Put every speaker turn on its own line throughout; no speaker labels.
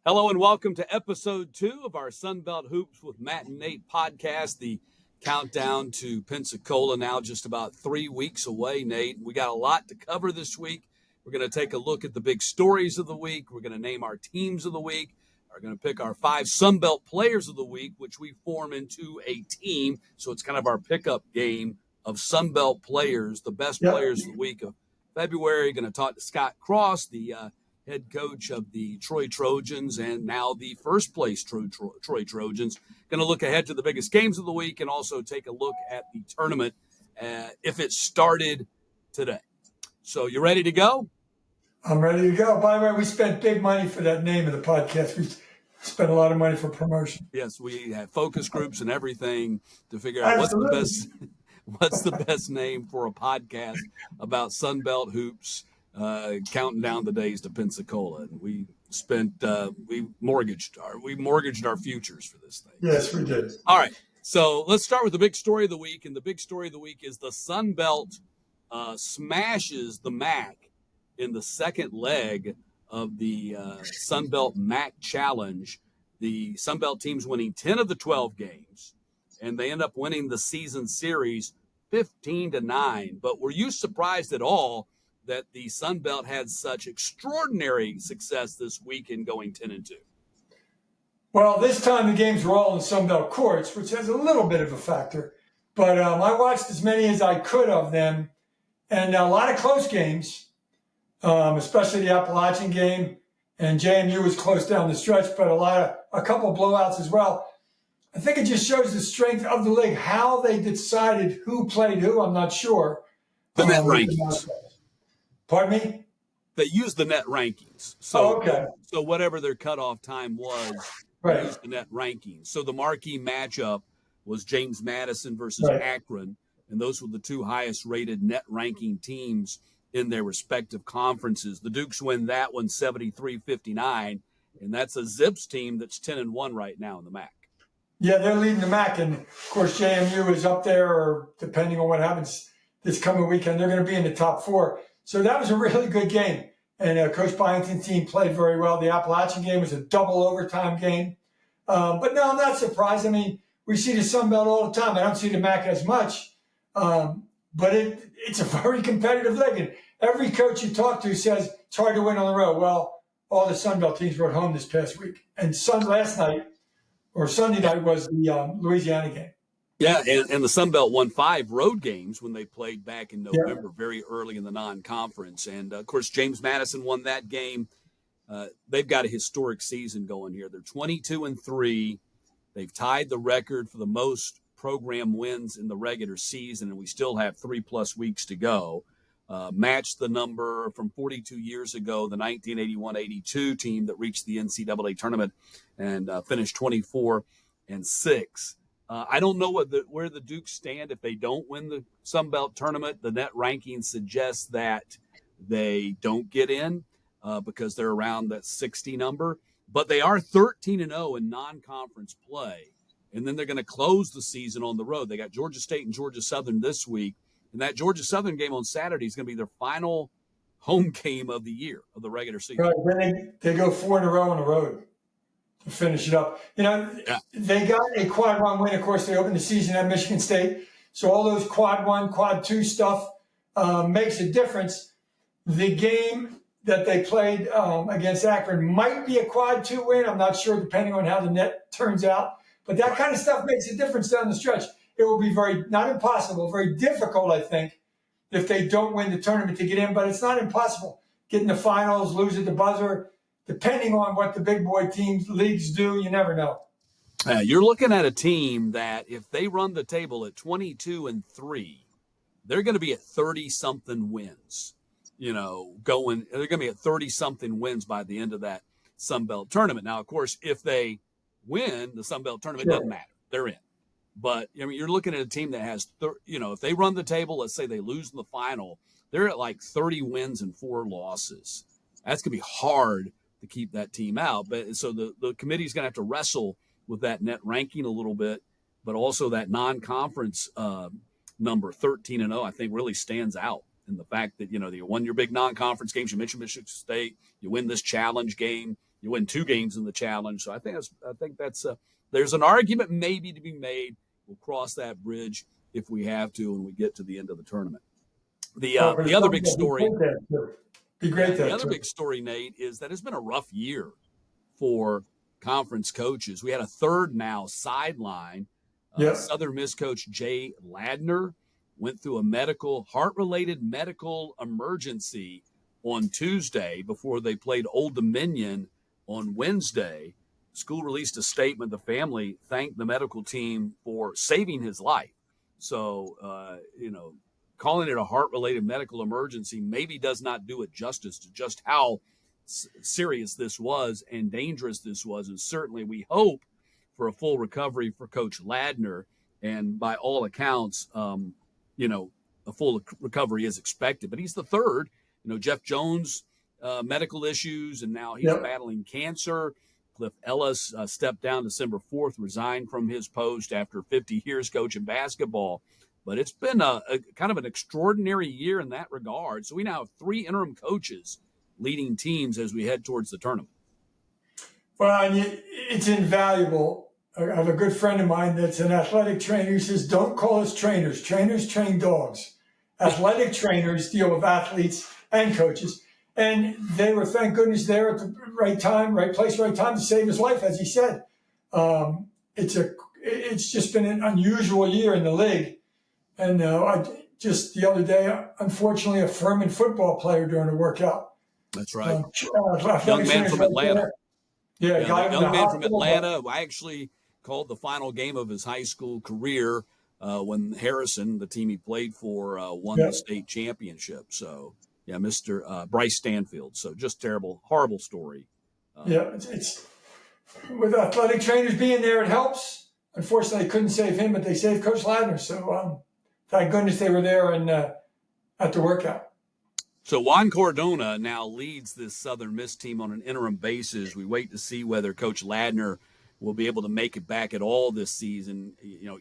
Hello and welcome to episode 2 of our Sunbelt Hoops with Matt and Nate podcast. The countdown to Pensacola now just about 3 weeks away, Nate. We got a lot to cover this week. We're going to take a look at the big stories of the week. We're going to name our teams of the week. We're going to pick our 5 Sunbelt players of the week, which we form into a team. So it's kind of our pickup game of Sunbelt players, the best players of the week of February. Going to talk to Scott Cross, the head coach of the Troy Trojans and now the first place Troy Trojans. Going to look ahead to the biggest games of the week and also take a look at the tournament if it started today. So you ready to go?
I'm ready to go. By the way, we spent big money for that name of the podcast. We spent a lot of money for promotion.
Yes, we have focus groups and everything to figure out what's the best name for a podcast about Sunbelt hoops. Counting down the days to Pensacola, and we mortgaged our futures for this thing.
Yes, we did.
All right, so let's start with the big story of the week, and the big story of the week is the Sun Belt smashes the MAC in the second leg of the Sun Belt MAC Challenge. The Sun Belt team's winning 10 of the 12 games, and they end up winning the season series 15-9. But were you surprised at all that the Sun Belt had such extraordinary success this week in going 10-2?
Well, this time the games were all in Sun Belt courts, which has a little bit of a factor. But I watched as many as I could of them, and a lot of close games, especially the Appalachian game, and JMU was close down the stretch, but a couple blowouts as well. I think it just shows the strength of the league. How they decided who played who, I'm not sure.
The net rankings.
Pardon me?
They used the net rankings. So,
okay.
So whatever their cutoff time was, they used the net rankings. So the marquee matchup was James Madison versus Akron, and those were the two highest rated net ranking teams in their respective conferences. The Dukes win that one 73-59, and that's a Zips team that's 10-1 right now in the MAC.
Yeah, they're leading the MAC, and of course JMU is up there, or depending on what happens this coming weekend, they're going to be in the top 4. So that was a really good game. And Coach Byington's team played very well. The Appalachian game was a double overtime game. But no, I'm not surprised. I mean, we see the Sun Belt all the time. I don't see the MAC as much. But it's a very competitive league. And every coach you talk to says it's hard to win on the road. Well, all the Sun Belt teams were at home this past week. And Sunday night was the Louisiana game.
Yeah, and the Sun Belt won 5 road games when they played back in November, very early in the non-conference. And, of course, James Madison won that game. They've got a historic season going here. They're 22-3. They've tied the record for the most program wins in the regular season, and we still have 3+ weeks to go. Matched the number from 42 years ago, the 1981-82 team that reached the NCAA tournament and finished 24-6. I don't know where the Dukes stand if they don't win the Sun Belt tournament. The net ranking suggests that they don't get in because they're around that 60 number. But they are 13-0 in non-conference play. And then they're going to close the season on the road. They got Georgia State and Georgia Southern this week. And that Georgia Southern game on Saturday is going to be their final home game of the year, of the regular season.
Right. Then they go 4 in a row on the road to finish it up. They got a quad 1 win. Of course, they opened the season at Michigan State. So all those quad 1, quad 2 stuff makes a difference. The game that they played against Akron might be a quad 2 win. I'm not sure, depending on how the net turns out. But that kind of stuff makes a difference down the stretch. It will be not impossible, very difficult, I think, if they don't win the tournament to get in. But it's not impossible. Get in the finals, lose at the buzzer. Depending on what the big boy teams, leagues do, you never know.
You're looking at a team that if they run the table at 22-3, they're going to be at 30-something wins. They're going to be at 30-something wins by the end of that Sun Belt tournament. Now, of course, if they win the Sun Belt tournament, it doesn't matter. They're in. But, you're looking at a team that has, if they run the table, let's say they lose in the final, they're at like 30 wins and 4 losses. That's going to be hard to keep that team out. But so the committee's going to have to wrestle with that net ranking a little bit, but also that non-conference number 13-0, I think really stands out in the fact that, you won your big non-conference games. You mentioned Michigan State. You win this challenge game. You win 2 games in the challenge. So I think that's there's an argument maybe to be made. We'll cross that bridge if we have to when we get to the end of the tournament. The other big story, the other big story, Nate, is that it's been a rough year for conference coaches. We had a third now sideline. Southern Miss coach Jay Ladner went through a heart-related medical emergency on Tuesday before they played Old Dominion on Wednesday. The school released a statement. The family thanked the medical team for saving his life. So, calling it a heart-related medical emergency maybe does not do it justice to just how serious this was and dangerous this was. And certainly we hope for a full recovery for Coach Ladner. And by all accounts, a full recovery is expected. But he's the third. Jeff Jones, medical issues, and now he's battling cancer. Cliff Ellis stepped down December 4th, resigned from his post after 50 years coaching basketball. But it's been a kind of an extraordinary year in that regard. So we now have 3 interim coaches leading teams as we head towards the tournament.
Well, it's invaluable. I have a good friend of mine that's an athletic trainer who says, don't call us trainers. Trainers train dogs. Athletic trainers deal with athletes and coaches. And they were, thank goodness, there at the right time, right place, right time to save his life, as he said. It's just been an unusual year in the league. And just the other day, unfortunately, a Furman football player during a workout.
That's right. Young man from Atlanta. Young man from Atlanta. I actually called the final game of his high school career when Harrison, the team he played for, won the state championship. So, Mr. Bryce Stanfield. So just terrible, horrible story.
It's with athletic trainers being there, it helps. Unfortunately, they couldn't save him, but they saved Coach Ladner. So thank goodness they were there and at the workout.
So Juan Cardona now leads this Southern Miss team on an interim basis. We wait to see whether Coach Ladner will be able to make it back at all this season,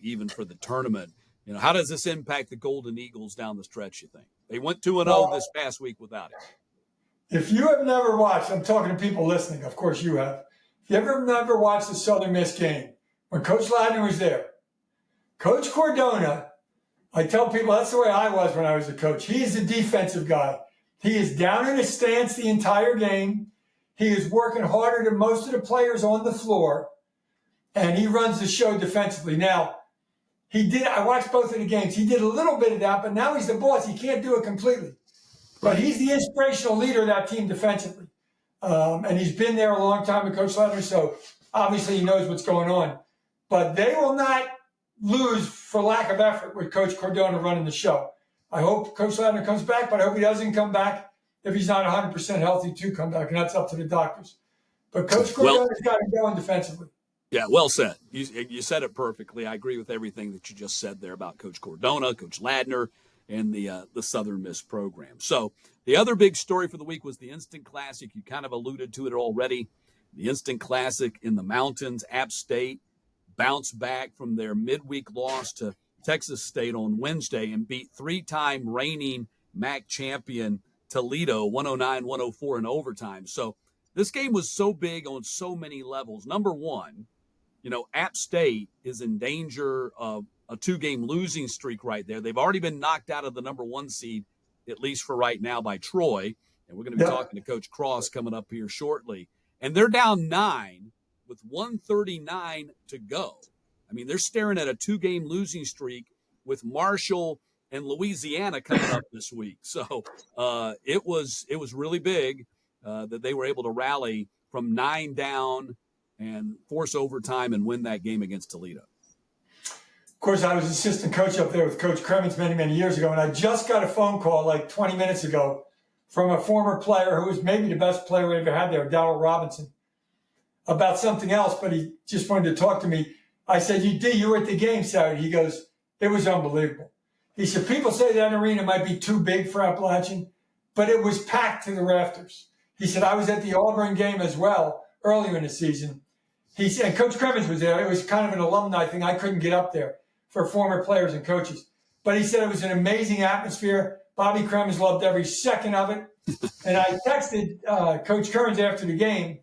even for the tournament. How does this impact the Golden Eagles down the stretch, you think? They went 2-0 this past week without it.
If you have never watched, I'm talking to people listening, of course you have. If you ever never watched the Southern Miss game, when Coach Ladner was there, Coach Cardona, I tell people that's the way I was when I was a coach. He is a defensive guy. He is down in his stance the entire game. He is working harder than most of the players on the floor, and he runs the show defensively. Now, I watched both of the games. He did a little bit of that, but now he's the boss. He can't do it completely. But he's the inspirational leader of that team defensively. And he's been there a long time with Coach Ladner, so obviously he knows what's going on. But they will not lose for lack of effort with Coach Cardona running the show. I hope Coach Ladner comes back, but I hope he doesn't come back if he's not 100% healthy to come back, and that's up to the doctors. But Coach Cardona's got him going defensively.
Yeah, well said. You said it perfectly. I agree with everything that you just said there about Coach Cardona, Coach Ladner, and the Southern Miss program. So the other big story for the week was the Instant Classic. You kind of alluded to it already. The Instant Classic in the mountains. App State bounced back from their midweek loss to Texas State on Wednesday and beat 3-time reigning MAC champion Toledo 109-104 in overtime. So this game was so big on so many levels. Number one, App State is in danger of a 2-game losing streak right there. They've already been knocked out of the number 1 seed, at least for right now, by Troy. And we're going to be talking to Coach Cross coming up here shortly. And they're down 9 with 139 to go. I mean, they're staring at a 2-game losing streak with Marshall and Louisiana coming up this week. So it was really big that they were able to rally from 9 down and force overtime and win that game against Toledo.
Of course, I was assistant coach up there with Coach Kremens many, many years ago, and I just got a phone call like 20 minutes ago from a former player who was maybe the best player we ever had there, Darryl Robinson, about something else, but he just wanted to talk to me. I said, you were at the game Saturday. He goes, it was unbelievable. He said, people say that arena might be too big for Appalachian, but it was packed to the rafters. He said, I was at the Auburn game as well earlier in the season. He said, and Coach Kremens was there. It was kind of an alumni thing. I couldn't get up there for former players and coaches. But he said it was an amazing atmosphere. Bobby Kremens loved every second of it. And I texted Coach Kearns after the game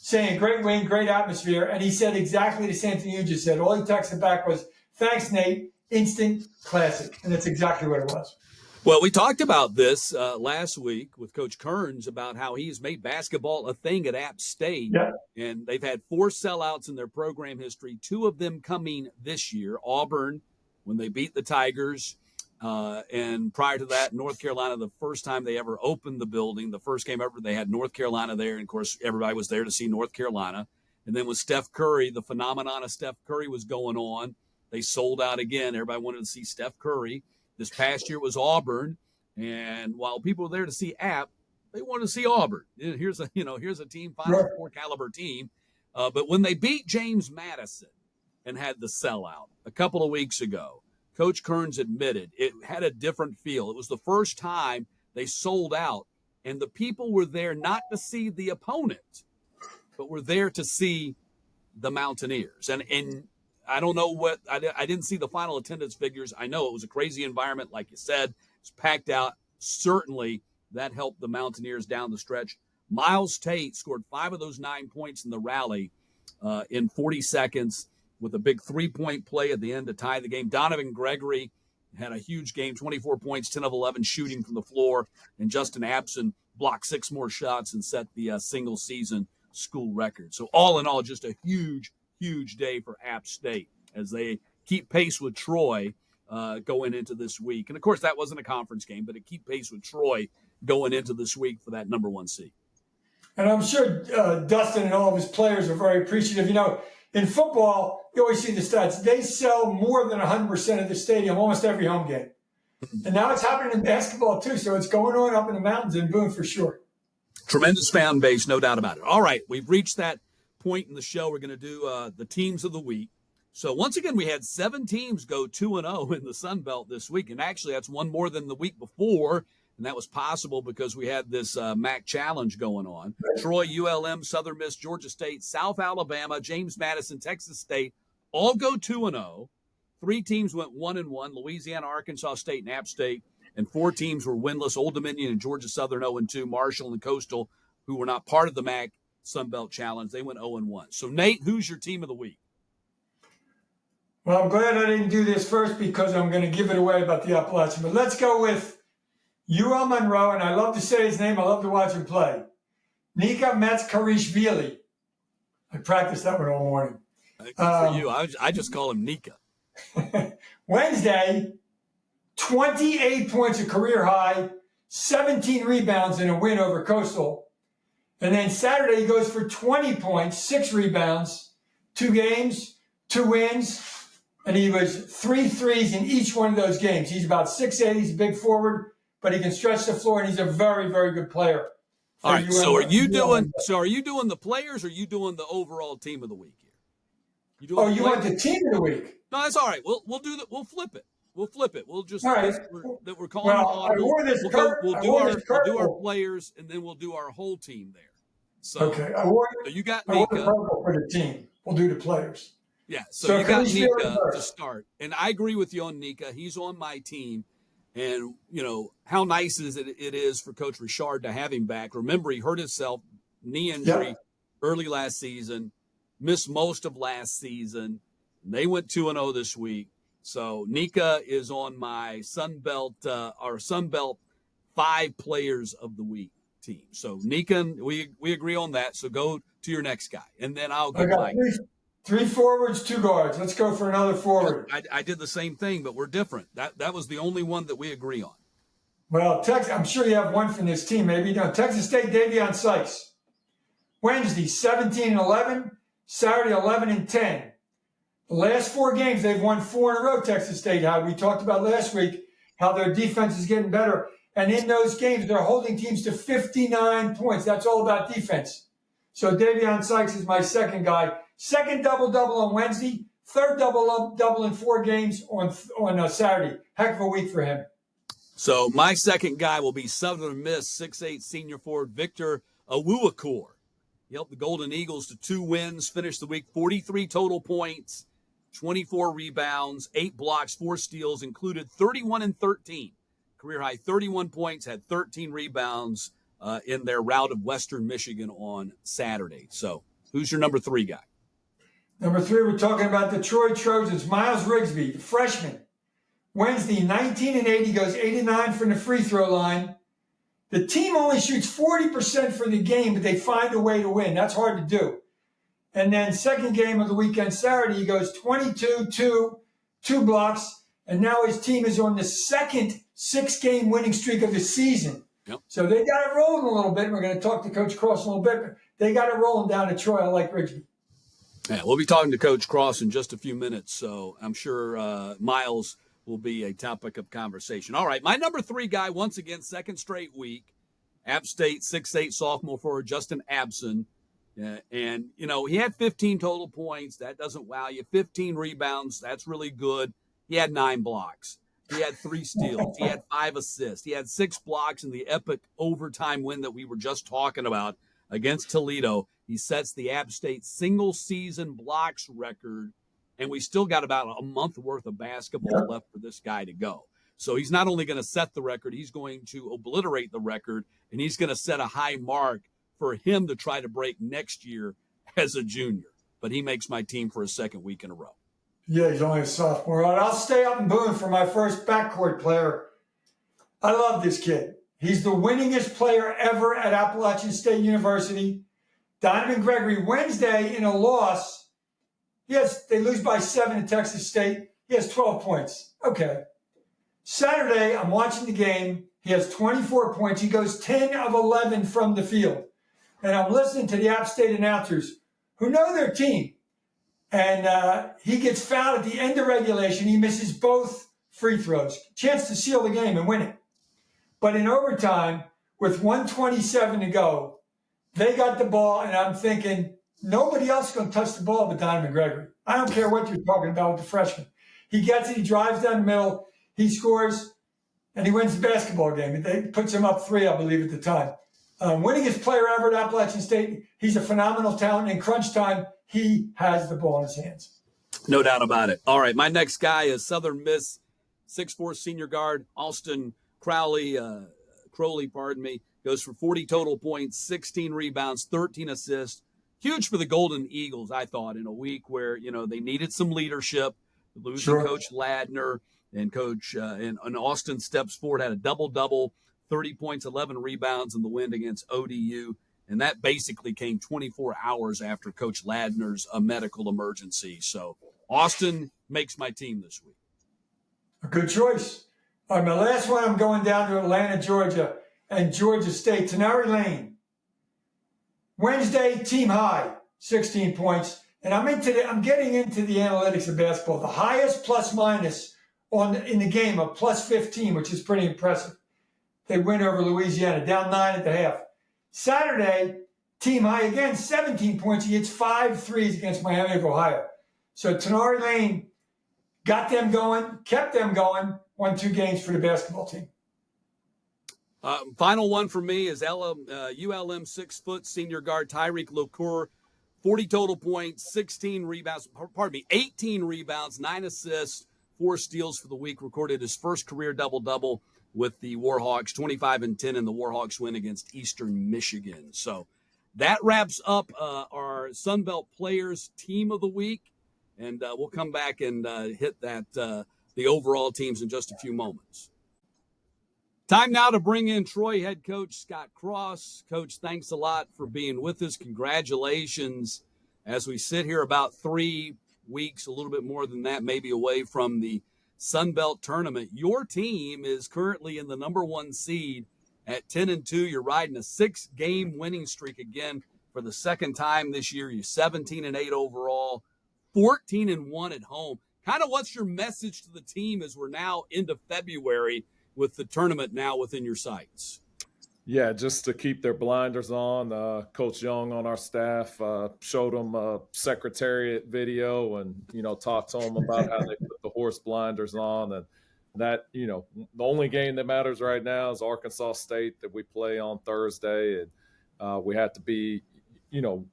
saying great win, great atmosphere. And he said exactly the same thing you just said. All he texted back was, thanks, Nate. Instant classic. And that's exactly what it was.
Well, we talked about this last week with Coach Kearns about how he's made basketball a thing at App State.
Yeah.
And they've had 4 sellouts in their program history, 2 of them coming this year. Auburn, when they beat the Tigers, and prior to that, North Carolina, the first time they ever opened the building, the first game ever, they had North Carolina there. And, of course, everybody was there to see North Carolina. And then with Steph Curry, the phenomenon of Steph Curry was going on. They sold out again. Everybody wanted to see Steph Curry. This past year was Auburn, and while people were there to see App, they wanted to see Auburn. Here's a team, Final Four caliber team. But when they beat James Madison and had the sellout a couple of weeks ago, Coach Kearns admitted it had a different feel. It was the first time they sold out, and the people were there not to see the opponent, but were there to see the Mountaineers. And I don't know what – I didn't see the final attendance figures. I know it was a crazy environment, like you said. It's packed out. Certainly that helped the Mountaineers down the stretch. Miles Tate scored 5 of those 9 points in the rally in 40 seconds with a big 3-point play at the end to tie the game. Donovan Gregory had a huge game, 24 points, 10 of 11 shooting from the floor. And Justin Abson blocked 6 more shots and set the single-season school record. So all in all, just a huge day for App State as they keep pace with Troy going into this week. And, of course, that wasn't a conference game, but it keep pace with Troy going into this week for that number 1 seed.
And I'm sure Dustin and all of his players are very appreciative. You know, in football, you always see the stats. They sell more than 100% of the stadium almost every home game. And now it's happening in basketball, too. So it's going on up in the mountains in Boone for sure.
Tremendous fan base, no doubt about it. All right, we've reached that point in the show. We're going to do the teams of the week. So once again, we had 7 teams go 2-0 in the Sun Belt this week, and actually that's one more than the week before, and that was possible because we had this MAC Challenge going on. Troy, ULM, Southern Miss, Georgia State, South Alabama, James Madison, Texas State all go 2-0. 3 teams went 1-1: Louisiana, Arkansas State, and App State, and 4 teams were winless: Old Dominion and Georgia Southern 0-2, Marshall and Coastal, who were not part of the MAC Sun Belt Challenge, they went 0-1. So, Nate, who's your team of the week?
Well, I'm glad I didn't do this first because I'm going to give it away about the Appalachian. But let's go with UL Monroe, and I love to say his name. I love to watch him play. Nika Metzkarishvili. I practiced that one all morning.
Good for you. I just call him Nika.
Wednesday, 28 points, a career high, 17 rebounds in a win over Coastal. And then Saturday, he goes for 20 points, 6 rebounds, 2 games, 2 wins, and he was 3 threes in each one of those games. He's about 6'8", he's a big forward, but he can stretch the floor, and he's a very, very good player.
All right, so are you doing the players, or are you doing the overall team of the week here?
You want the team of the week?
No, that's all right. We'll flip it. We'll just
right.
We're calling it audible. We'll do our players, and then we'll do our whole team there. So,
okay.
So you got Nika
for the team. We'll do the players.
Yeah. So you got Nika to start, and I agree with you on Nika. He's on my team, and you know how nice it is for Coach Richard to have him back. Remember, he hurt himself, knee injury, early last season, missed most of last season. They went 2-0 this week. So Nika is on my Sun Belt 5 players of the week team. So Nika, we agree on that. So go to your next guy, and then I'll go.
I got 3 forwards, 2 guards. Let's go for another forward.
I did the same thing, but we're different. That was the only one that we agree on.
Well, I'm sure you have one from this team. Maybe you don't. Texas State, Davion Sykes. Wednesday, 17-11. Saturday, 11-10. The last 4 games, they've won 4 in a row, Texas State. How we talked about last week, how their defense is getting better. And in those games, they're holding teams to 59 points. That's all about defense. So Davion Sykes is my second guy. Second double-double on Wednesday. Third double-double in 4 games on Saturday. Heck of a week for him.
So my second guy will be Southern Miss 6'8" senior forward Victor Awuakor. He helped the Golden Eagles to 2 wins, finished the week 43 total points, 24 rebounds, 8 blocks, 4 steals, included 31 and 13. Career high 31 points, had 13 rebounds in their rout of Western Michigan on Saturday. So Who's your number 3 guy?
Number 3, we're talking about the Troy Trojans. Miles Rigsby, the freshman. Wednesday, 19 and 8. He goes 8 and 9 from the free throw line. The team only shoots 40% for the game, but they find a way to win. That's hard to do. And then second game of the weekend, Saturday, he goes 22, 2 blocks, and now his team is on the second 6-game winning streak of the season.
Yep.
So they got it rolling a little bit. We're going to talk to Coach Cross a little bit, but they got it rolling down at Troy. I like Rigsby.
Yeah, we'll be talking to Coach Cross in just a few minutes, so I'm sure Miles will be a topic of conversation. All right, my number 3 guy, once again, second straight week, App State 6'8" sophomore forward Justin Abson. And, you know, he had 15 total points. That doesn't wow you. 15 rebounds. That's really good. He had 9 blocks. He had 3 steals. He had 5 assists. He had 6 blocks in the epic overtime win that we were just talking about against Toledo. He sets the App State single-season blocks record, and we still got about a month worth of basketball left for this guy to go. So he's not only going to set the record, he's going to obliterate the record, and he's going to set a high mark for him to try to break next year as a junior. But he makes my team for a second week in a row.
Yeah, he's only a sophomore. All right, I'll stay up in Boone for my first backcourt player. I love this kid. He's the winningest player ever at Appalachian State University. Donovan Gregory, Wednesday in a loss, they lose by 7 to Texas State. He has 12 points. Okay. Saturday, I'm watching the game. He has 24 points. He goes 10 of 11 from the field. And I'm listening to the App State announcers who know their team. And he gets fouled at the end of regulation. He misses both free throws. Chance to seal the game and win it. But in overtime, with 1:27 to go, they got the ball, and I'm thinking, nobody else is going to touch the ball but Donovan Gregory. I don't care what you're talking about with the freshman. He gets it. He drives down the middle. He scores, and he wins the basketball game. It puts him up 3, I believe, at the time. Winningest player ever at Appalachian State. He's a phenomenal talent. In crunch time, he has the ball in his hands.
No doubt about it. All right, my next guy is Southern Miss 6'4" senior guard Austin Crowley, goes for 40 total points, 16 rebounds, 13 assists. Huge for the Golden Eagles, I thought, in a week where, you know, they needed some leadership. Losing Coach Ladner and and Austin steps forward, had a double-double, 30 points, 11 rebounds in the win against ODU. And that basically came 24 hours after Coach Ladner's medical emergency. So Austin makes my team this week.
A good choice. All right, my last one, I'm going down to Atlanta, Georgia, and Georgia State. Tenari Lane. Wednesday, team high, 16 points. And I'm getting into the analytics of basketball. The highest plus-minus in the game of plus 15, which is pretty impressive. They win over Louisiana, down 9 at the half. Saturday, team high again, 17 points. He hits 5 threes against Miami of Ohio. So Tenari Lane got them going, kept them going, won 2 games for the basketball team.
Final one for me is ULM 6-foot senior guard Tyreek Locour, 40 total points, 18 rebounds, 9 assists, 4 steals for the week, recorded his first career double-double with the Warhawks, 25 and 10 in the Warhawks win against Eastern Michigan. So that wraps up our Sunbelt Players Team of the Week, and we'll come back and hit the overall teams in just a few moments. Time now to bring in Troy head coach Scott Cross. Coach, thanks a lot for being with us. Congratulations as we sit here about 3 weeks, a little bit more than that, maybe away from the Sun Belt tournament. Your team is currently in the number 1 seed at 10-2. You're riding a 6-game winning streak again for the second time this year. You're 17-8 overall, 14-1 at home. Kind of what's your message to the team as we're now into February with the tournament now within your sights?
Yeah, just to keep their blinders on. Coach Young on our staff showed them a secretariat video and, talked to them about how they put the horse blinders on. And that, the only game that matters right now is Arkansas State that we play on Thursday. And we have to be,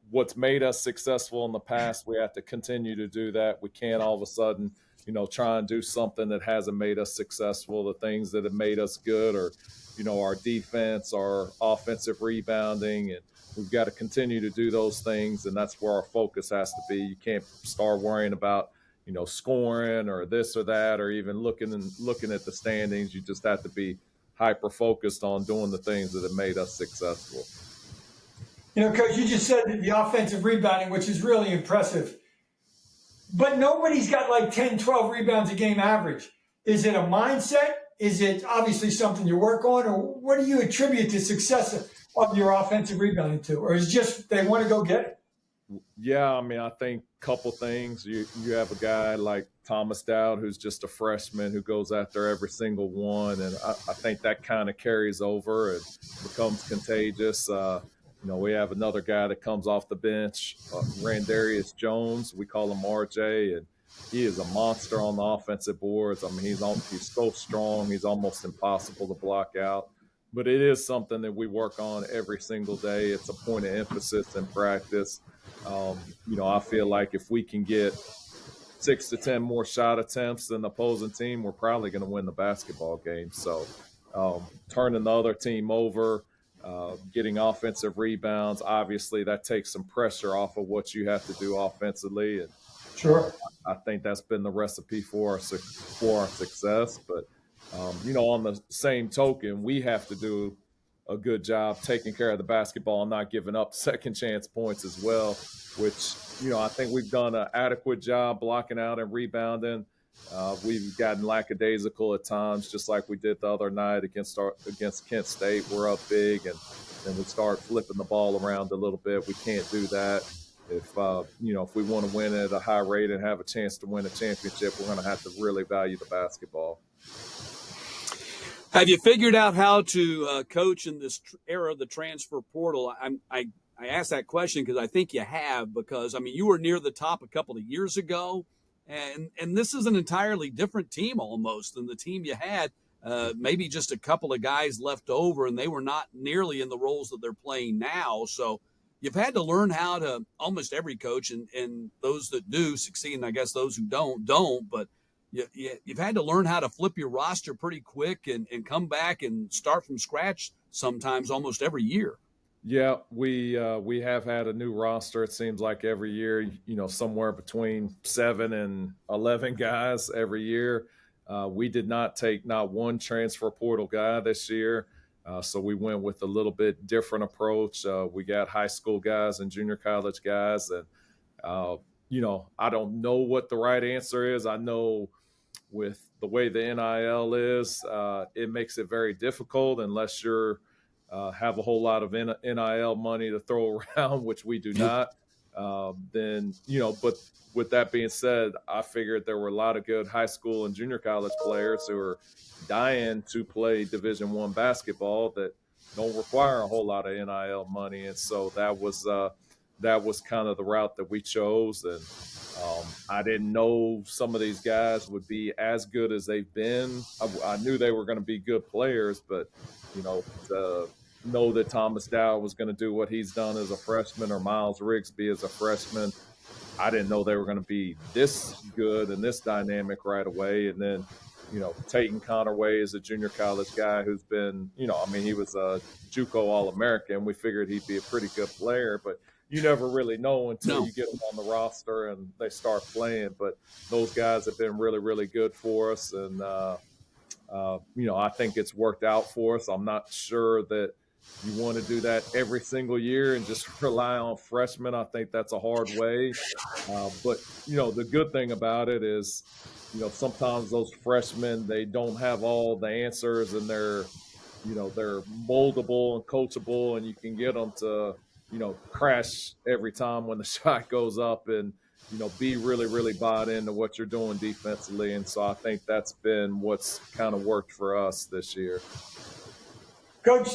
what's made us successful in the past. We have to continue to do that. We can't all of a sudden try and do something that hasn't made us successful. The things that have made us good are, our defense, our offensive rebounding, and we've got to continue to do those things. And that's where our focus has to be. You can't start worrying about, scoring or this or that, or even looking at the standings. You just have to be hyper focused on doing the things that have made us successful.
Coach, you just said that the offensive rebounding, which is really impressive, but nobody's got like 10, 12 rebounds a game average. Is it a mindset? Is it obviously something you work on? Or what do you attribute the success of your offensive rebounding to? Or is it just they want to go get it?
Yeah, I think a couple things. You have a guy like Thomas Dowd, who's just a freshman who goes after every single one, and I think that kind of carries over and becomes contagious. We have another guy that comes off the bench, Randarius Jones. We call him RJ, and he is a monster on the offensive boards. He's so strong. He's almost impossible to block out. But it is something that we work on every single day. It's a point of emphasis in practice. I feel like if we can get 6 to 10 more shot attempts than the opposing team, we're probably going to win the basketball game. So turning the other team over, getting offensive rebounds, obviously that takes some pressure off of what you have to do offensively. And
sure,
I think that's been the recipe for our success. But, on the same token, we have to do a good job taking care of the basketball and not giving up second chance points as well, which, I think we've done an adequate job blocking out and rebounding. We've gotten lackadaisical at times, just like we did the other night against Kent State. We're up big, and then we start flipping the ball around a little bit. We can't do that. If we want to win at a high rate and have a chance to win a championship, we're going to have to really value the basketball.
Have you figured out how to coach in this era of the transfer portal? I asked that question because I think you have, because, you were near the top a couple of years ago, and this is an entirely different team almost than the team you had. Maybe just a couple of guys left over, and they were not nearly in the roles that they're playing now. So you've had to learn how to, almost every coach, and those that do succeed, and I guess those who don't, but you've had to learn how to flip your roster pretty quick and come back and start from scratch sometimes almost every year.
Yeah, we have had a new roster. It seems like every year, somewhere between 7 and 11 guys every year. We did not take not one transfer portal guy this year. So we went with a little bit different approach. We got high school guys and junior college guys. And, I don't know what the right answer is. I know with the way the NIL is, it makes it very difficult unless you're have a whole lot of NIL money to throw around, which we do not. Then, but with that being said, I figured there were a lot of good high school and junior college players who are dying to play Division I basketball that don't require a whole lot of NIL money. And so that was kind of the route that we chose. And I didn't know some of these guys would be as good as they've been. I knew they were going to be good players, but, to know that Thomas Dowd was going to do what he's done as a freshman, or Miles Rigsby as a freshman, I didn't know they were going to be this good and this dynamic right away. And then, Tayton Connerway is a junior college guy who's been, he was a JUCO All-American. We figured he'd be a pretty good player, but you never really know until you get them on the roster and they start playing. But those guys have been really, really good for us. And, I think it's worked out for us. I'm not sure that you want to do that every single year and just rely on freshmen. I think that's a hard way. But, the good thing about it is, sometimes those freshmen, they don't have all the answers, and they're moldable and coachable, and you can get them to, crash every time when the shot goes up and, be really, really bought into what you're doing defensively. And so I think that's been what's kind of worked for us this year.
Coach,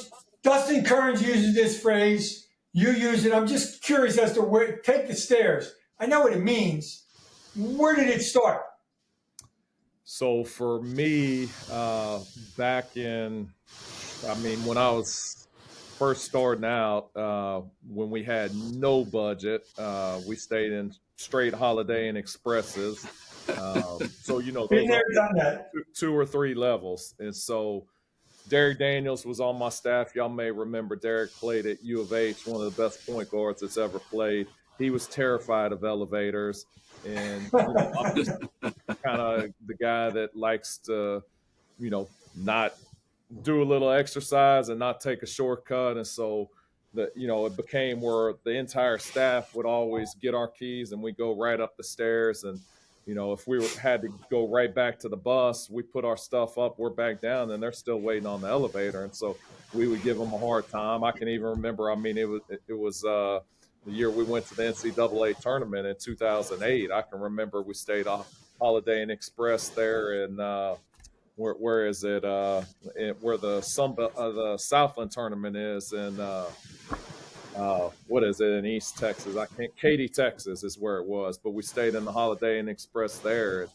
Dustin Kearns uses this phrase. You use it. I'm just curious as to where, take the stairs. I know what it means. Where did it start?
So for me, back in, when I was first starting out, when we had no budget, we stayed in straight Holiday Inn Expresses. So,
Been
those are
there, done that.
two or three levels. And so Derek Daniels was on my staff. Y'all may remember Derek played at U of H, one of the best point guards that's ever played. He was terrified of elevators. And, I'm just kind of the guy that likes to, not do a little exercise and not take a shortcut. And so it became where the entire staff would always get our keys and we go right up the stairs. And, if we had to go right back to the bus, we put our stuff up, we're back down, and they're still waiting on the elevator. And so we would give them a hard time. I can even remember, it was the year we went to the NCAA tournament in 2008. I can remember we stayed off Holiday Inn Express there in, where is it? Where the Southland tournament is in what is it in East Texas? Katy, Texas is where it was. But we stayed in the Holiday Inn Express there.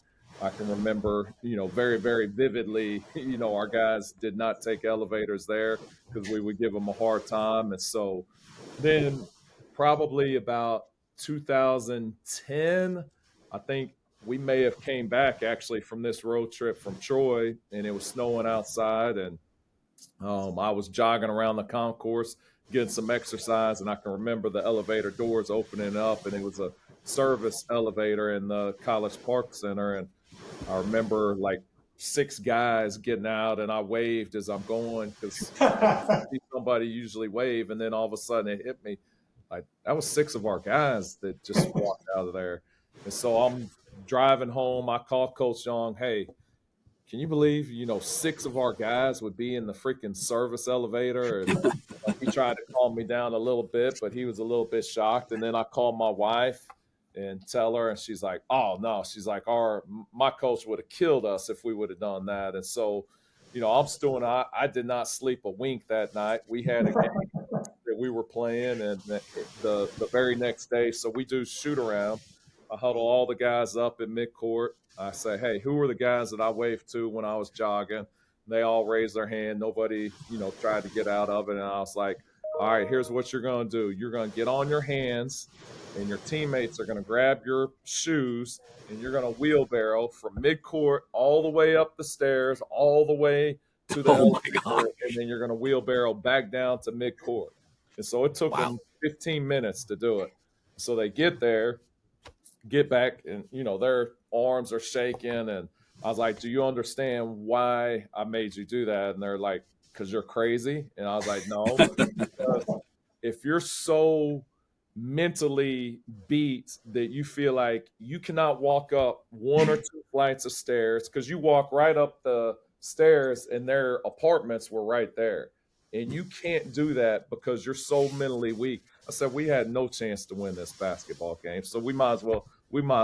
I can remember, very, very vividly, our guys did not take elevators there because we would give them a hard time. And so then probably about 2010, I think we may have came back actually from this road trip from Troy, and it was snowing outside, and I was jogging around the concourse getting some exercise, and I can remember the elevator doors opening up, and it was a service elevator in the College Park Center, and I remember like 6 guys getting out, and I waved as I'm going because somebody usually wave, and then all of a sudden it hit me. Like that was 6 of our guys that just walked out of there. And so I'm driving home. I call Coach Young, hey, can you believe, 6 of our guys would be in the freaking service elevator? And he tried to calm me down a little bit, but he was a little bit shocked. And then I called my wife and tell her, and she's like, oh, no. She's like, my coach would have killed us if we would have done that. And so, I'm still, I did not sleep a wink that night. We had a game that we were playing, and the very next day, so we do shoot around. I huddle all the guys up in midcourt. I say, hey, who were the guys that I waved to when I was jogging? They all raised their hand. Nobody, tried to get out of it. And I was like, all right, here's what you're going to do. You're going to get on your hands, and your teammates are going to grab your shoes, and you're going to wheelbarrow from midcourt all the way up the stairs, all the way to the elevator, and then you're going to wheelbarrow back down to midcourt. And so it took them 15 minutes to do it. So they get there, get back, and their arms are shaking, and I was like, do you understand why I made you do that? And they're like, because you're crazy. And I was like, no, because if you're so mentally beat that you feel like you cannot walk up 1 or 2 flights of stairs, because you walk right up the stairs and their apartments were right there, and you can't do that because you're so mentally weak. I said, we had no chance to win this basketball game, so we might as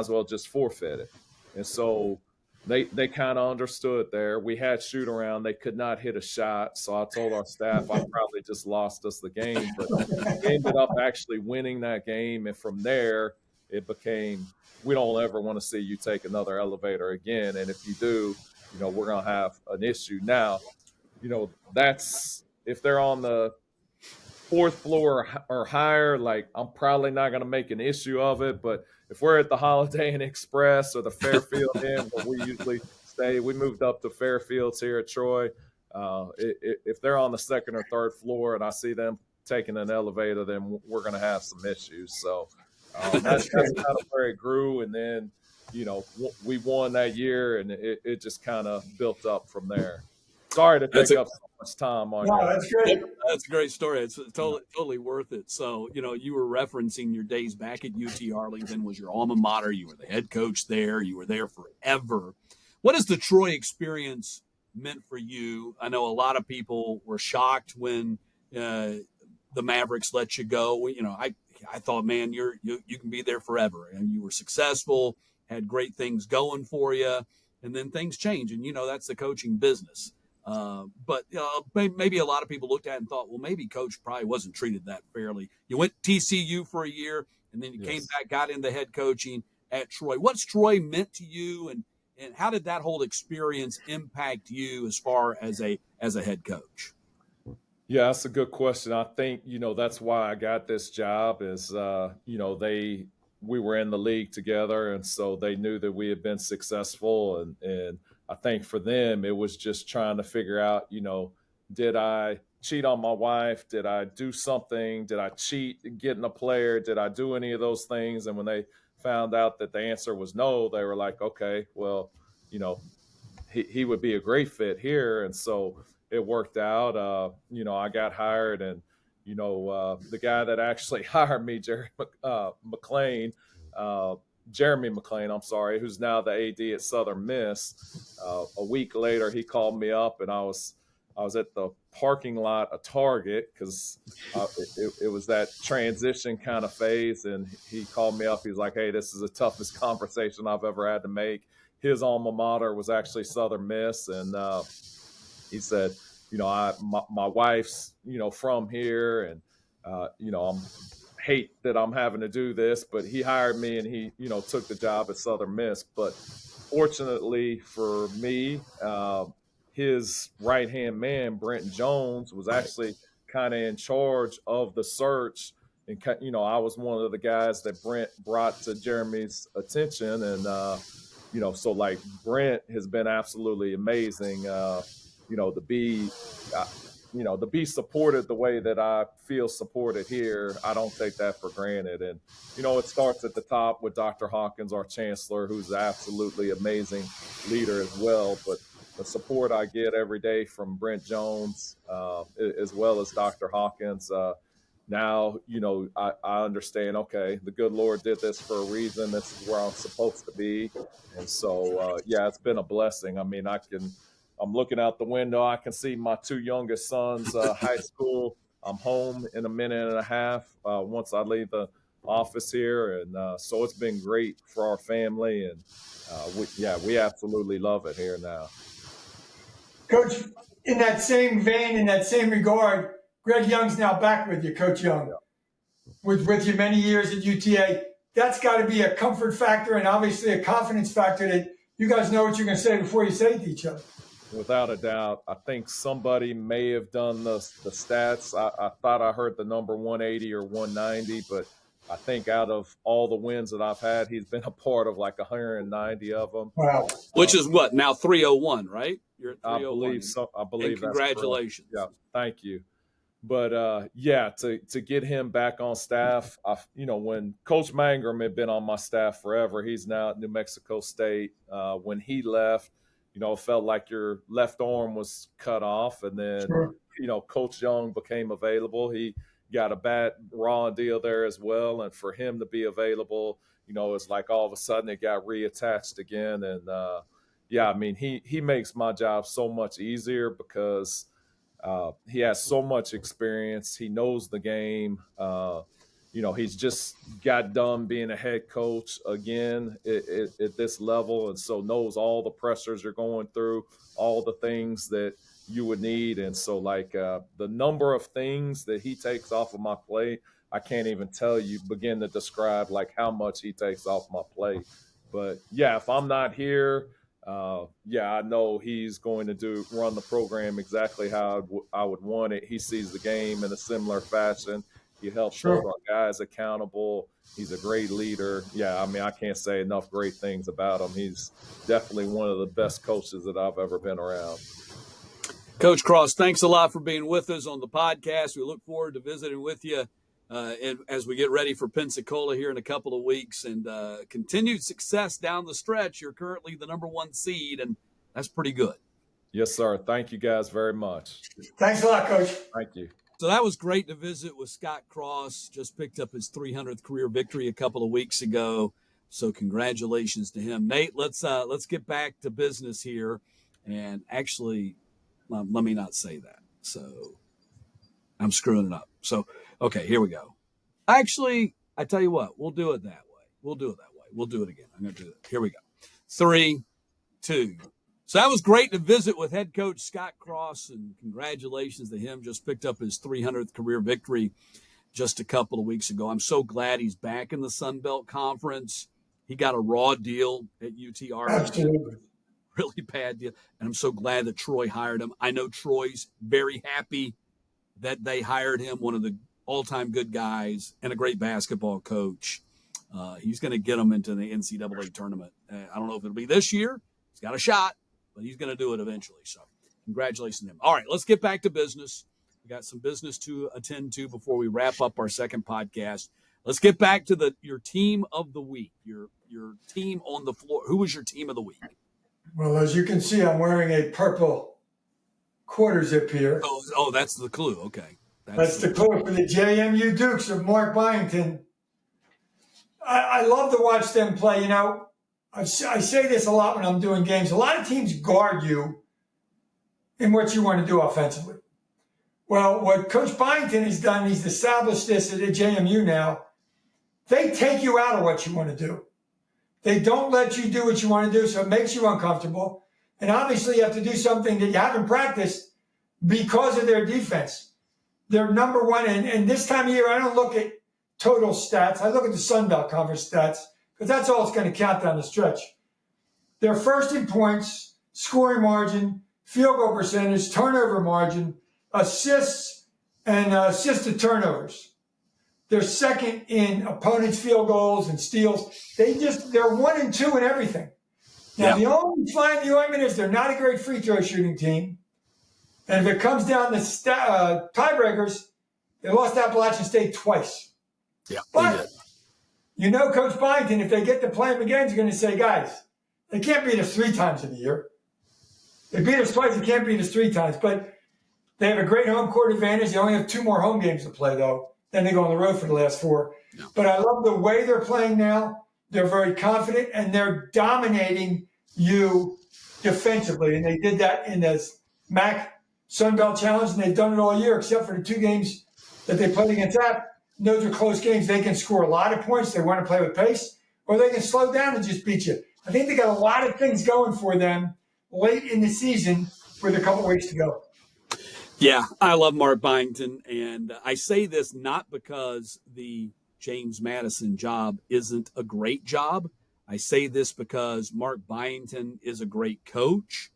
well just forfeit it. And so they kind of understood there. We had shoot around. They could not hit a shot. So I told our staff, I probably just lost us the game. But we ended up actually winning that game. And from there, it became, we don't ever want to see you take another elevator again. And if you do, we're going to have an issue. Now, that's, if they're on the 4th floor or higher, like I'm probably not going to make an issue of it. But if we're at the Holiday Inn Express or the Fairfield Inn, where we usually stay, we moved up to Fairfields here at Troy. If they're on the 2nd or 3rd floor and I see them taking an elevator, then we're going to have some issues. So that's kind of where it grew. And then, we won that year, and it just kind of built up from there. Sorry to take up so much time on you.
That's great.
That's a great story. It's totally worth it. So, you were referencing your days back at UT Arlington was your alma mater. You were the head coach there. You were there forever. What has the Troy experience meant for you? I know a lot of people were shocked when the Mavericks let you go. I thought, man, you can be there forever. And you were successful, had great things going for you, and then things change. And, that's the coaching business. But maybe a lot of people looked at it and thought, well, maybe Coach probably wasn't treated that fairly. You went TCU for a year, and then you came back, got into head coaching at Troy. What's Troy meant to you, and how did that whole experience impact you as far as a head coach?
Yeah, that's a good question. I think, that's why I got this job is, we were in the league together. And so they knew that we had been successful. And I think for them, it was just trying to figure out, did I cheat on my wife? Did I do something? Did I cheat getting a player? Did I do any of those things? And when they found out that the answer was no, they were like, okay, well, you know, he would be a great fit here. And so it worked out. I got hired, and the guy that actually hired me, McLean, uh, Jeremy McLean, I'm sorry, who's now the AD at Southern Miss. A week later, he called me up, and I was at the parking lot of Target because it was that transition kind of phase, and he called me up. He's like, "Hey, this is the toughest conversation I've ever had to make." His alma mater was actually Southern Miss, and he said, my wife's, from here, and I'm hate that I'm having to do this, but he hired me, and he, took the job at Southern Miss. But fortunately for me, his right hand man, Brent Jones, was actually kind of in charge of the search. And, I was one of the guys that Brent brought to Jeremy's attention. And, so like Brent has been absolutely amazing, to be, to be supported the way that I feel supported here. I don't take that for granted. And, it starts at the top with Dr. Hawkins, our chancellor, who's an absolutely amazing leader as well. But the support I get every day from Brent Jones, as well as Dr. Hawkins, now, I understand, okay, the good Lord did this for a reason. This is where I'm supposed to be. And so, it's been a blessing. I mean, I'm looking out the window. I can see my two youngest sons, high school. I'm home in a minute and a half once I leave the office here. And so it's been great for our family. And we absolutely love it here now.
Coach, in that same vein, in that same regard, Greg Young's now back with you, Coach Young, with you many years at UTA. That's got to be a comfort factor and obviously a confidence factor that you guys know what you're going to say before you say it to each other.
Without a doubt. I think somebody may have done the stats. I thought I heard the number 180 or 190, but I think out of all the wins that I've had, he's been a part of like 190 of them.
Wow.
Which is what, now 301, right? You're at 301.
I believe so. I believe
and congratulations.
That's correct. Yeah, thank you. But to get him back on staff, when Coach Mangrum had been on my staff forever, he's now at New Mexico State. When he left, it felt like your left arm was cut off. And then, Coach Young became available. He got a bad raw deal there as well. And for him to be available, it's like all of a sudden it got reattached again. And he makes my job so much easier because he has so much experience. He knows the game. He's just got done being a head coach again at this level, and so knows all the pressures you're going through, all the things that you would need. And so, the number of things that he takes off of my plate, I can't even begin to describe how much he takes off my plate. But if I'm not here, I know he's going to run the program exactly how I would want it. He sees the game in a similar fashion. He helps hold our guys accountable. He's a great leader. I can't say enough great things about him. He's definitely one of the best coaches that I've ever been around.
Coach Cross, thanks a lot for being with us on the podcast. We look forward to visiting with you as we get ready for Pensacola here in a couple of weeks, and continued success down the stretch. You're currently the number 1 seed, and that's pretty good.
Yes, sir. Thank you guys very much.
Thanks a lot, Coach.
Thank you.
So that was great to visit with Scott Cross. Just picked up his 300th career victory a couple of weeks ago. So congratulations to him. Nate, let's get back to business here. And actually, let me not say that. So I'm screwing it up. So, okay, here we go. Actually, I tell you what, we'll do it that way. We'll do it again. I'm going to do it. Here we go. 3, 2. So that was great to visit with head coach Scott Cross, and congratulations to him. Just picked up his 300th career victory just a couple of weeks ago. I'm so glad he's back in the Sun Belt Conference. He got a raw deal at UT Arlington.
Absolutely.
Really bad deal. And I'm so glad that Troy hired him. I know Troy's very happy that they hired him, one of the all-time good guys and a great basketball coach. He's going to get them into the NCAA tournament. I don't know if it'll be this year. He's got a shot, but he's going to do it eventually. So congratulations to him. All right, let's get back to business. We got some business to attend to before we wrap up our second podcast. Let's get back to your team of the week, your team on the floor. Who was your team of the week?
Well, as you can see, I'm wearing a purple quarter zip here.
Oh, that's the clue. Okay.
That's the clue for the JMU Dukes of Mark Byington. I love to watch them play. You know, I say this a lot when I'm doing games. A lot of teams guard you in what you want to do offensively. Well, what Coach Byington has done, he's established this at JMU now. They take you out of what you want to do. They don't let you do what you want to do, so it makes you uncomfortable. And obviously, you have to do something that you haven't practiced because of their defense. They're number one. And this time of year, I don't look at total stats. I look at the Sun Belt Conference stats because that's all it's going to count down the stretch. They're first in points, scoring margin, field goal percentage, turnover margin, assists, and assisted turnovers. They're second in opponents' field goals and steals. They're 1 and 2 in everything. Now, The only fly in the ointment is they're not a great free throw shooting team. And if it comes down to tiebreakers, they lost Appalachian State twice.
Yeah,
but you know Coach Byington, if they get to play them again, he's going to say, guys, they can't beat us 3 times in a year. They beat us twice, they can't beat us 3 times. But they have a great home court advantage. They only have 2 more home games to play, though. Then they go on the road for the last 4. Yeah. But I love the way they're playing now. They're very confident, and they're dominating you defensively. And they did that in the MAC Sun Belt Challenge, and they've done it all year, except for the 2 games that they played against that. Those are close games. They can score a lot of points. They want to play with pace, or they can slow down and just beat you. I think they got a lot of things going for them late in the season with a couple weeks to go.
Yeah, I love Mark Byington, and I say this not because the James Madison job isn't a great job. I say this because Mark Byington is a great coach.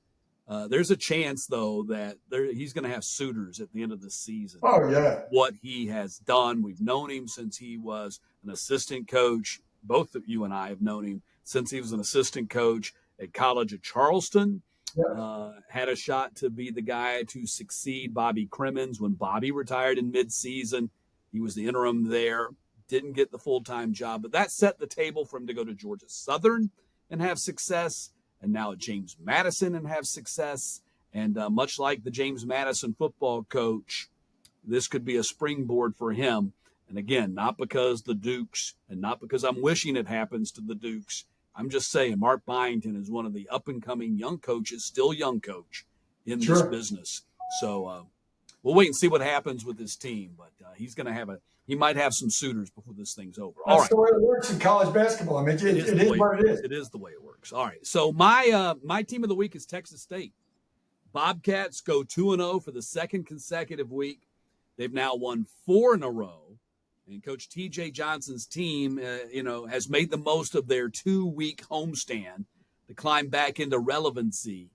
There's a chance, though, that he's going to have suitors at the end of the season.
Oh, yeah.
What he has done. We've known him since he was an assistant coach. Both of you and I have known him since he was an assistant coach at College of Charleston. Yeah. Had a shot to be the guy to succeed Bobby Crimmins when Bobby retired in midseason. He was the interim there. Didn't get the full-time job, but that set the table for him to go to Georgia Southern and have success, and now at James Madison and have success. And much like the James Madison football coach, this could be a springboard for him. And again, not because the Dukes, and not because I'm wishing it happens to the Dukes. I'm just saying Mark Byington is one of the up-and-coming young coaches, still young coach in this business. So we'll wait and see what happens with his team. But he's going to he might have some suitors before this thing's over. All right.
That's the way it works in college basketball. I mean, it is what it is.
It is the way it works. All right. So my team of the week is Texas State. Bobcats go 2-0 for the second consecutive week. They've now won 4 in a row. And Coach T.J. Johnson's team, has made the most of their 2-week homestand to climb back into relevancy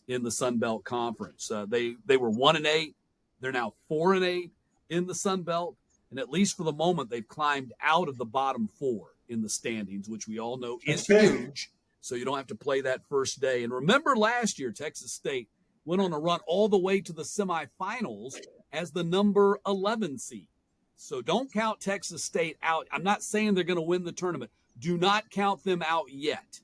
in the Sun Belt Conference. They were 1-8. They're now 4-8 in the Sun Belt. And at least for the moment, they've climbed out of the bottom 4 in the standings, which we all know is huge. So you don't have to play that first day. And remember last year, Texas State went on a run all the way to the semifinals as the number 11 seed. So don't count Texas State out. I'm not saying they're going to win the tournament. Do not count them out yet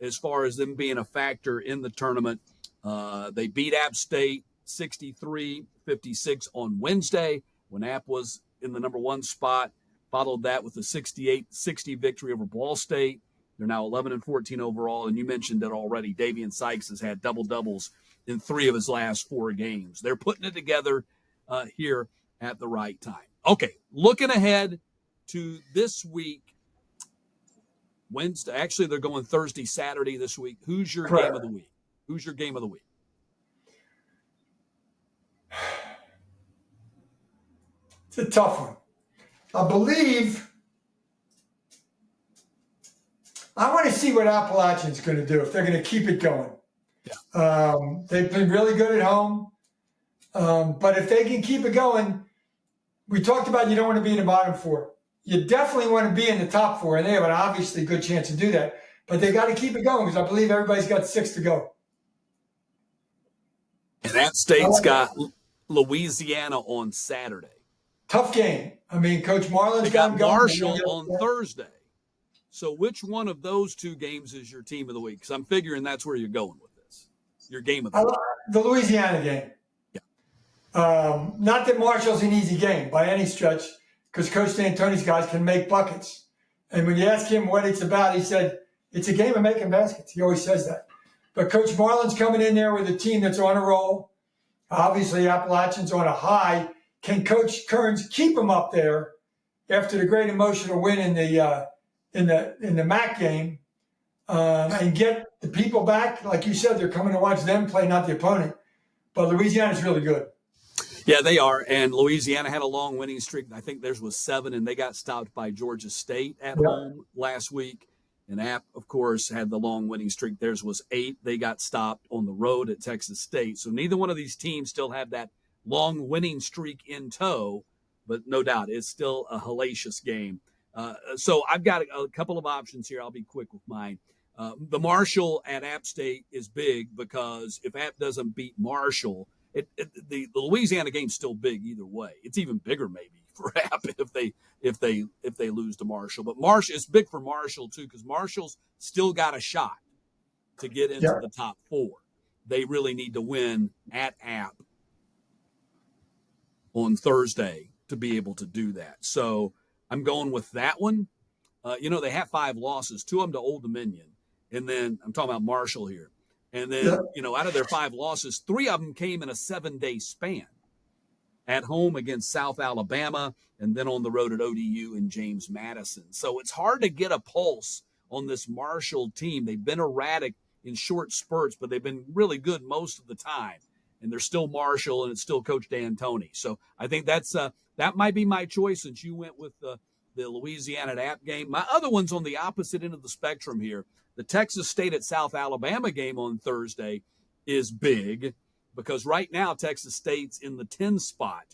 as far as them being a factor in the tournament. They beat App State 63-56 on Wednesday when App was in the number 1 spot. Followed that with a 68-60 victory over Ball State. They're now 11-14 overall. And you mentioned it already. Davian Sykes has had double-doubles in 3 of his last 4 games. They're putting it together here at the right time. Okay, looking ahead to this week, Wednesday. Actually, they're going Thursday, Saturday this week. Who's your game of the week? Who's your game of the week?
It's a tough one. I believe I want to see what Appalachian's going to do, if they're going to keep it going. Yeah. They've been really good at home. But if they can keep it going, we talked about you don't want to be in the bottom four. You definitely want to be in the top four, and they have an obviously good chance to do that. But they got to keep it going because I believe everybody's got 6 to go.
And App State's got Louisiana on Saturday.
Tough game. I mean, Coach Marlin's
got Marshall on Thursday. So which one of those 2 games is your team of the week? Because I'm figuring that's where you're going with this. Your game of the week.
The Louisiana game.
Yeah.
Not that Marshall's an easy game by any stretch, because Coach D'Antoni's guys can make buckets. And when you ask him what it's about, he said, it's a game of making baskets. He always says that. But Coach Marlin's coming in there with a team that's on a roll. Obviously, Appalachian's on a high. Can Coach Kearns keep them up there after the great emotional win in the MAC game, and get the people back? Like you said, they're coming to watch them play, not the opponent. But Louisiana's really good.
Yeah, they are. And Louisiana had a long winning streak. I think theirs was 7, and they got stopped by Georgia State at home last week. And App, of course, had the long winning streak. Theirs was 8. They got stopped on the road at Texas State. So neither one of these teams still have that long winning streak in tow, but no doubt it's still a hellacious game. So I've got a couple of options here. I'll be quick with mine. The Marshall at App State is big because if App doesn't beat Marshall, the Louisiana game's still big either way. It's even bigger maybe for App if they lose to Marshall. But Marshall, it's big for Marshall too, because Marshall's still got a shot to get into the top 4. They really need to win at App on Thursday to be able to do that. So I'm going with that one. They have 5 losses, 2 of them to Old Dominion. And then I'm talking about Marshall here. And then, out of their 5 losses, 3 of them came in a 7-day span. At home against South Alabama, and then on the road at ODU and James Madison. So it's hard to get a pulse on this Marshall team. They've been erratic in short spurts, but they've been really good most of the time. And they're still Marshall, and it's still Coach D'Antoni. So I think that might be my choice since you went with the Louisiana at App game. My other one's on the opposite end of the spectrum here. The Texas State at South Alabama game on Thursday is big because right now Texas State's in the 10 spot.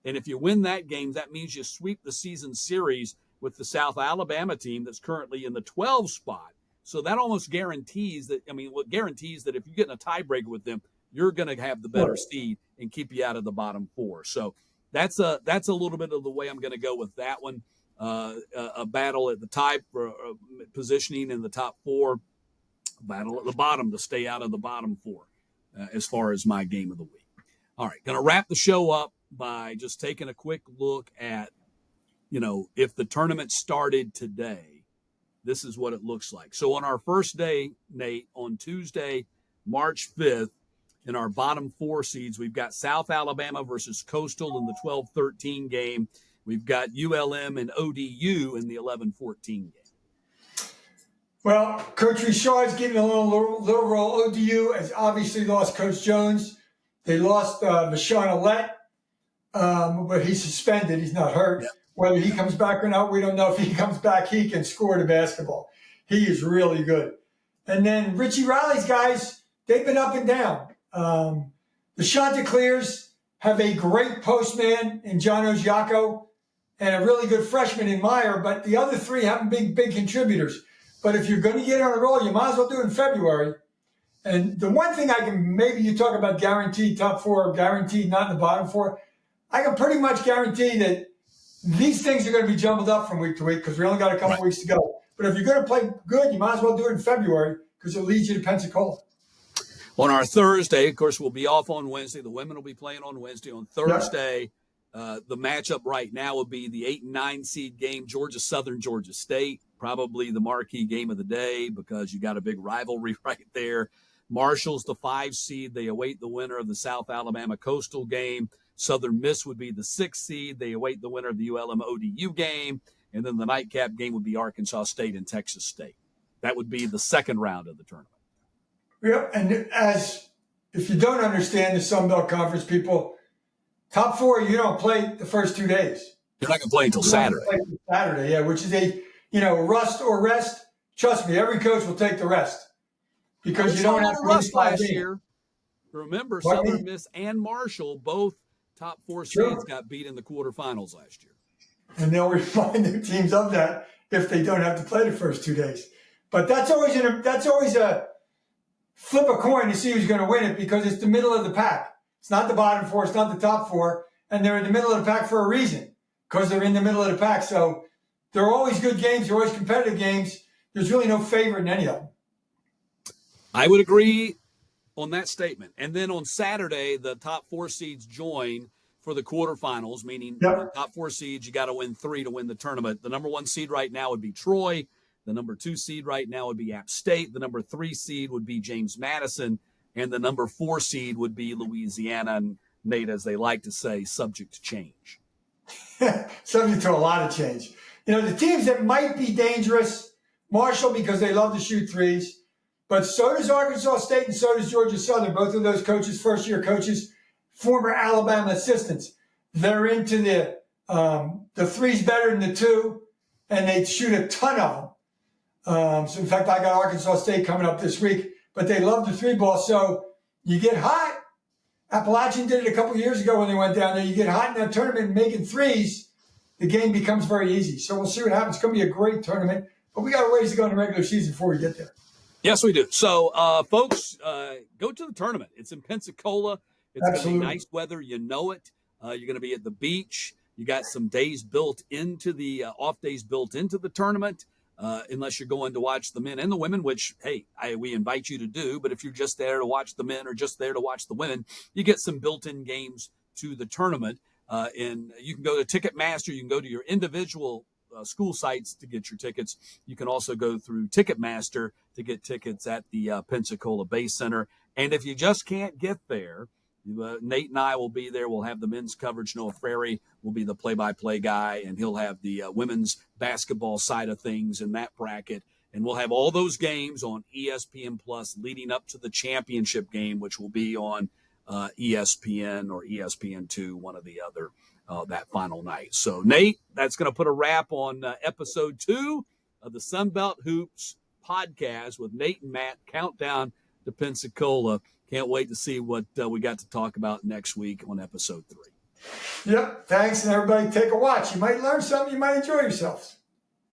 And if you win that game, that means you sweep the season series with the South Alabama team that's currently in the 12 spot. So that almost guarantees that, guarantees that if you get in a tiebreaker with them, you're going to have the better seed and keep you out of the bottom 4. So that's a little bit of the way I'm going to go with that one. A battle at the tie for positioning in the top 4, battle at the bottom to stay out of the bottom 4 as far as my game of the week. All right, going to wrap the show up by just taking a quick look at, if the tournament started today, this is what it looks like. So on our first day, Nate, on Tuesday, March 5th, in our bottom 4 seeds, we've got South Alabama versus Coastal in the 12-13 game. We've got ULM and ODU in the 11-14 game.
Well, Coach Richard's getting a little role. ODU has obviously lost Coach Jones. They lost Michon Alette, but he's suspended. He's not hurt. Yep. Whether he comes back or not, we don't know. If he comes back, he can score the basketball. He is really good. And then Richie Riley's guys, they've been up and down. The Chanticleers have a great postman in John Ogiaco and a really good freshman in Meyer, but the other 3 haven't been big contributors. But if you're going to get on a roll, you might as well do it in February. And the one thing maybe you talk about guaranteed top 4, guaranteed not in the bottom 4, I can pretty much guarantee that these things are going to be jumbled up from week to week because we only got a couple weeks to go. But if you're going to play good, you might as well do it in February because it leads you to Pensacola.
On our Thursday, of course, we'll be off on Wednesday. The women will be playing on Wednesday. On Thursday, the matchup right now will be the 8 and 9 seed game, Georgia Southern, Georgia State. Probably the marquee game of the day because you got a big rivalry right there. Marshall's the 5 seed. They await the winner of the South Alabama Coastal game. Southern Miss would be the 6 seed. They await the winner of the ULM ODU game. And then the nightcap game would be Arkansas State and Texas State. That would be the second round of the tournament.
Yeah, and if you don't understand the Sun Belt Conference, people, top 4, you don't play the first 2 days.
You're not going to play until Saturday.
Saturday, yeah, which is rust or rest. Trust me, every coach will take the rest because you don't have to
rust last year. Remember,
What
Southern Miss and Marshall, both top 4
Sure.
seeds, got beat in the quarterfinals last year.
And they'll remind their teams of that if they don't have to play the first 2 days. But that's always a flip a coin to see who's going to win it, because it's the middle of the pack. It's not the bottom 4, it's not the top 4, and they're in the middle of the pack for a reason, because they're in the middle of the pack. So they're always good games, they're always competitive games. There's really no favorite in any of them.
I would agree on that statement. And then on Saturday, the top 4 seeds join for the quarterfinals, meaning the top 4 seeds, you got to win 3 to win the tournament. The number 1 seed right now would be Troy. The number 2 seed right now would be App State. The number 3 seed would be James Madison. And the number 4 seed would be Louisiana. And Nate, as they like to say, subject to change.
Subject to a lot of change. The teams that might be dangerous, Marshall, because they love to shoot threes, but so does Arkansas State and so does Georgia Southern. Both of those coaches, first-year coaches, former Alabama assistants. They're into the threes better than the 2, and they shoot a ton of them. So, in fact, I got Arkansas State coming up this week, but they love the 3 ball. So you get hot. Appalachian did it a couple years ago when they went down there. You get hot in that tournament making threes, the game becomes very easy. So we'll see what happens. It's going to be a great tournament, but we got a ways to go in the regular season before we get there.
Yes, we do. So, folks, go to the tournament. It's in Pensacola. It's going to be nice weather. You know it. You're going to be at the beach. You got some days built into the off days built into the tournament, unless you're going to watch the men and the women, which, hey, we invite you to do. But if you're just there to watch the men or just there to watch the women, you get some built-in games to the tournament. And you can go to Ticketmaster. You can go to your individual school sites to get your tickets. You can also go through Ticketmaster to get tickets at the Pensacola Base Center. And if you just can't get there, Nate and I will be there. We'll have the men's coverage. Noah Frary will be the play-by-play guy, and he'll have the women's basketball side of things in that bracket. And we'll have all those games on ESPN Plus leading up to the championship game, which will be on ESPN or ESPN2, one or the other, that final night. So, Nate, that's going to put a wrap on episode 2 of the Sunbelt Hoops podcast with Nate and Matt. Countdown to Pensacola. Can't wait to see what we got to talk about next week on episode 3.
Yep. Thanks, and everybody take a watch. You might learn something. You might enjoy yourselves.